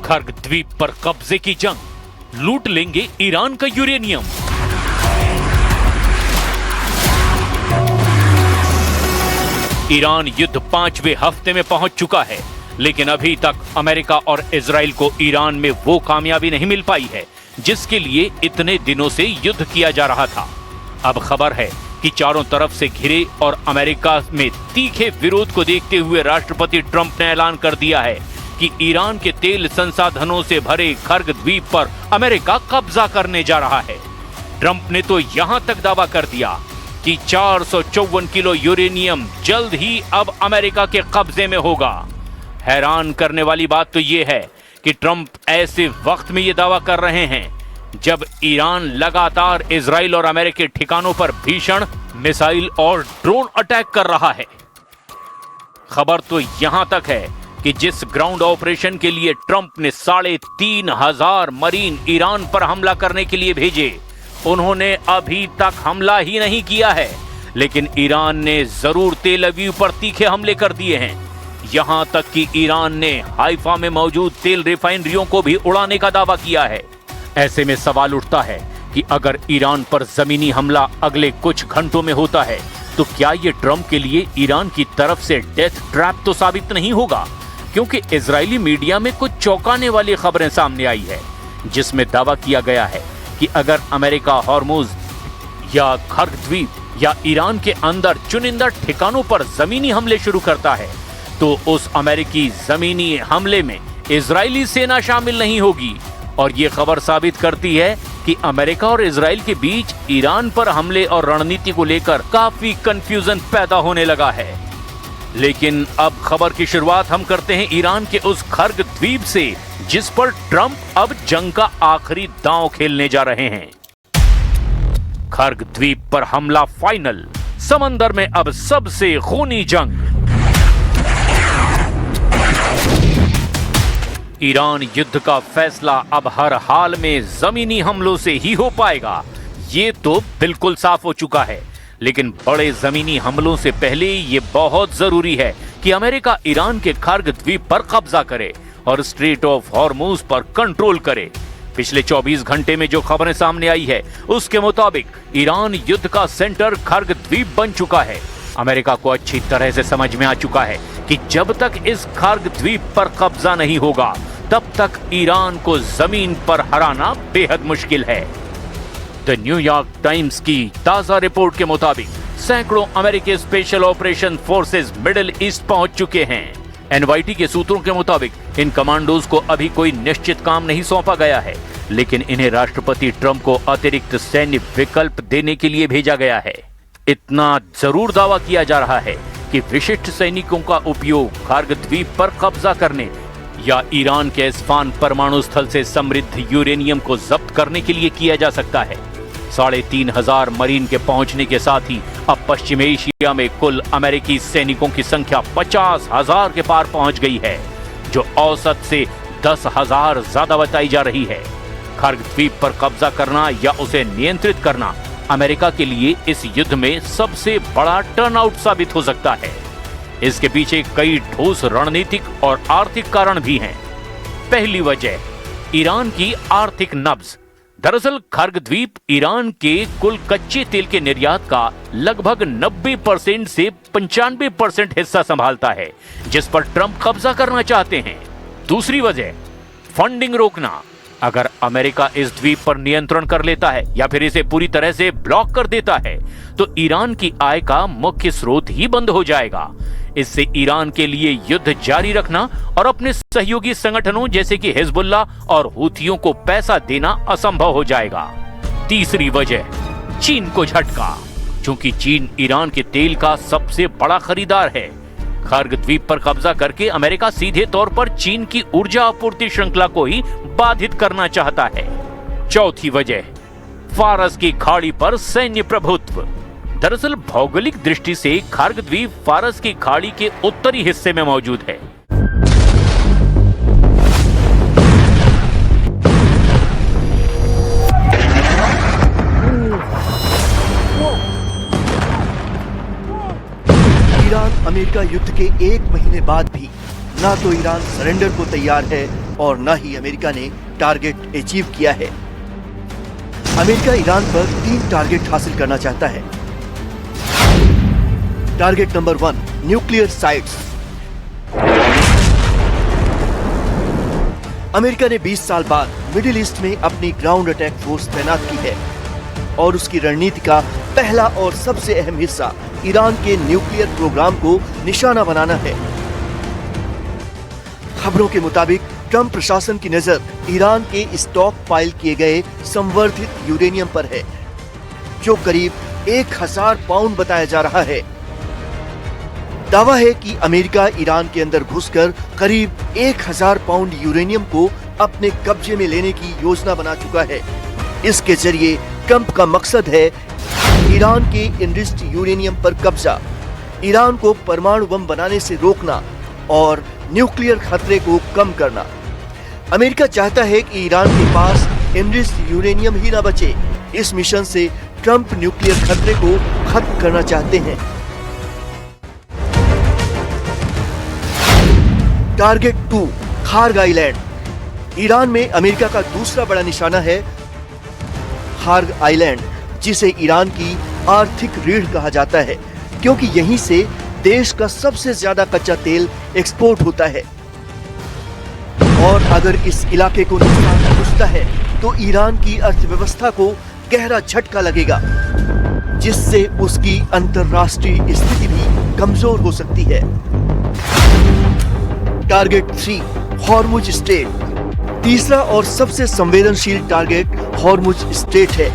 खर्ग द्वीप पर कब्जे की जंग, लूट लेंगे ईरान का यूरेनियम। ईरान युद्ध 5वें हफ्ते में पहुंच चुका है, लेकिन अभी तक अमेरिका और इजराइल को ईरान में वो कामयाबी नहीं मिल पाई है जिसके लिए इतने दिनों से युद्ध किया जा रहा था। अब खबर है कि चारों तरफ से घिरे और अमेरिका में तीखे विरोध को देखते हुए राष्ट्रपति ट्रंप ने ऐलान कर दिया है कि ईरान के तेल संसाधनों से भरे खर्ग द्वीप पर अमेरिका कब्जा करने जा रहा है। ट्रंप ने तो यहां तक दावा कर दिया कि 454 किलो यूरेनियम जल्द ही अब अमेरिका के कब्जे में होगा। हैरान करने वाली बात तो यह है कि ट्रंप ऐसे वक्त में यह दावा कर रहे हैं जब ईरान लगातार इजराइल और अमेरिकी ठिकानों पर भीषण मिसाइल और ड्रोन अटैक कर रहा है। खबर तो यहां तक है कि जिस ग्राउंड ऑपरेशन के लिए ट्रंप ने 3,500 मरीन ईरान पर हमला करने के लिए भेजे, उन्होंने अभी तक हमला ही नहीं किया है, लेकिन ईरान ने जरूर तेल अवीव पर तीखे हमले कर दिए हैं। यहां तक कि ईरान ने हाइफा में मौजूद तेल रिफाइनरियों को भी उड़ाने का दावा किया है। ऐसे में सवाल उठता है कि अगर ईरान पर जमीनी हमला अगले कुछ घंटों में होता है तो क्या यह ट्रंप के लिए ईरान की तरफ से डेथ ट्रैप तो साबित नहीं होगा? क्योंकि इजरायली मीडिया में कुछ चौंकाने वाली खबरें सामने आई है जिसमें दावा किया गया है कि अगर अमेरिका हॉर्मुज या खर्ग द्वीप या ईरान के अंदर चुनिंदा ठिकानों पर जमीनी हमले शुरू करता है तो उस अमेरिकी जमीनी हमले में इजरायली सेना शामिल नहीं होगी। और ये खबर साबित करती है कि अमेरिका और इजराइल के बीच ईरान पर हमले और रणनीति को लेकर काफी कंफ्यूजन पैदा होने लगा है। लेकिन अब खबर की शुरुआत हम करते हैं ईरान के उस खर्ग द्वीप से जिस पर ट्रंप अब जंग का आखिरी दांव खेलने जा रहे हैं। खर्ग द्वीप पर हमला फाइनल, समंदर में अब सबसे खूनी जंग। ईरान युद्ध का फैसला अब हर हाल में जमीनी हमलों से ही हो पाएगा, ये तो बिल्कुल साफ हो चुका है। लेकिन बड़े जमीनी हमलों से पहले ये बहुत जरूरी है कि अमेरिका ईरान के खर्ग द्वीप पर कब्जा करे और स्ट्रेट ऑफ हॉर्मुज पर कंट्रोल करे। पिछले 24 घंटे में जो खबरें सामने आई है उसके मुताबिक ईरान युद्ध का सेंटर खर्ग द्वीप बन चुका है। अमेरिका को अच्छी तरह से समझ में आ चुका है कि जब तक इस खर्ग द्वीप पर कब्जा नहीं होगा तब तक ईरान को जमीन पर हराना बेहद मुश्किल है। द न्यूयॉर्क टाइम्स की ताजा रिपोर्ट के मुताबिक सैकड़ों अमेरिकी special operation forces middle east पहुंच चुके हैं। एनवाईटी के सूत्रों के मुताबिक इन कमांडोज को अभी कोई निश्चित काम नहीं सौंपा गया है, लेकिन इन्हें राष्ट्रपति ट्रंप को अतिरिक्त सैन्य विकल्प देने के लिए भेजा गया है। इतना जरूर दावा किया जा रहा है कि विशिष्ट सैनिकों का उपयोग खर्ग द्वीप पर कब्जा करने या ईरान के इस्फान परमाणु स्थल से समृद्ध यूरेनियम को जब्त करने के लिए किया जा सकता है। 3,500 मरीन के पहुंचने के साथ ही अब पश्चिम एशिया में कुल अमेरिकी सैनिकों की संख्या 50,000 के पार पहुंच गई है, जो औसत से 10,000 ज्यादा बताई जा रही है। खर्ग द्वीप पर कब्जा करना या उसे नियंत्रित करना अमेरिका के लिए इस युद्ध में सबसे बड़ा टर्नआउट साबित हो सकता है। इसके पीछे कई ठोस रणनीतिक और आर्थिक कारण भी हैं। पहली वजह, ईरान की आर्थिक नब्ज। दरअसल खर्ग द्वीप ईरान के कुल कच्चे तेल के निर्यात का लगभग 90% से 95% हिस्सा संभालता है, जिस पर ट्रंप कब्जा करना चाहते हैं। दूसरी वजह, फंडिंग रोकना। अगर अमेरिका इस द्वीप पर नियंत्रण कर लेता है या फिर इसे पूरी तरह से ब्लॉक कर देता है तो ईरान की आय का मुख्य स्रोत ही बंद हो जाएगा। इससे ईरान के लिए युद्ध जारी रखना और अपने सहयोगी संगठनों जैसे कि हिजबुल्ला और हूथियों को पैसा देना असंभव हो जाएगा। तीसरी वजह, चीन को झटका। क्योंकि चीन ईरान के तेल का सबसे बड़ा खरीदार है, खर्ग द्वीप पर कब्जा करके अमेरिका सीधे तौर पर चीन की ऊर्जा आपूर्ति श्रृंखला को ही बाधित करना चाहता है। चौथी वजह, फारस की खाड़ी पर सैन्य प्रभुत्व। दरअसल भौगोलिक दृष्टि से खर्ग द्वीप फारस की खाड़ी के उत्तरी हिस्से में मौजूद है। ईरान अमेरिका युद्ध के 1 महीने बाद भी ना तो ईरान सरेंडर को तैयार है और न ही अमेरिका ने टारगेट अचीव किया है। अमेरिका ईरान पर 3 टारगेट हासिल करना चाहता है। Target number 1, nuclear sites. America ने 20 साल बाद मिडिल ईस्ट में अपनी ग्राउंड अटैक फोर्स तैनात की है और उसकी रणनीति का पहला और सबसे अहम हिस्सा ईरान के न्यूक्लियर प्रोग्राम को निशाना बनाना है। खबरों के मुताबिक ट्रंप प्रशासन की नजर ईरान के स्टॉक पाइल किए गए संवर्धित यूरेनियम पर है, जो करीब 1000 पाउंड बताया जा रहा है। दावा है कि अमेरिका ईरान के अंदर घुसकर करीब 1000 पाउंड यूरेनियम को अपने कब्जे में लेने की योजना बना चुका है। इसके जरिए ट्रंप का मकसद है ईरान के इनरिच्ड यूरेनियम पर कब्जा, ईरान को परमाणु बम बनाने से रोकना और न्यूक्लियर खतरे को कम करना। अमेरिका चाहता है कि ईरान के पास इनरिच्ड यूरेनियम ही न बचे। इस मिशन से ट्रंप न्यूक्लियर खतरे को खत्म करना चाहते हैं। Target 2, Kharg island. ईरान में अमेरिका का दूसरा बड़ा निशाना है खार्ग आइलैंड, जिसे ईरान की आर्थिक रीढ़ कहा जाता है, क्योंकि यहीं से देश का सबसे ज्यादा कच्चा तेल एक्सपोर्ट होता है। और अगर इस इलाके को नुकसान पहुंचता है तो ईरान की अर्थव्यवस्था को गहरा झटका लगेगा, जिससे उसकी अंतर्राष्ट्रीय स्थिति भी कमजोर हो सकती है। Target 3, Hormuz strait. तीसरा और सबसे संवेदनशील टारगेट हॉर्मुज स्ट्रेट है।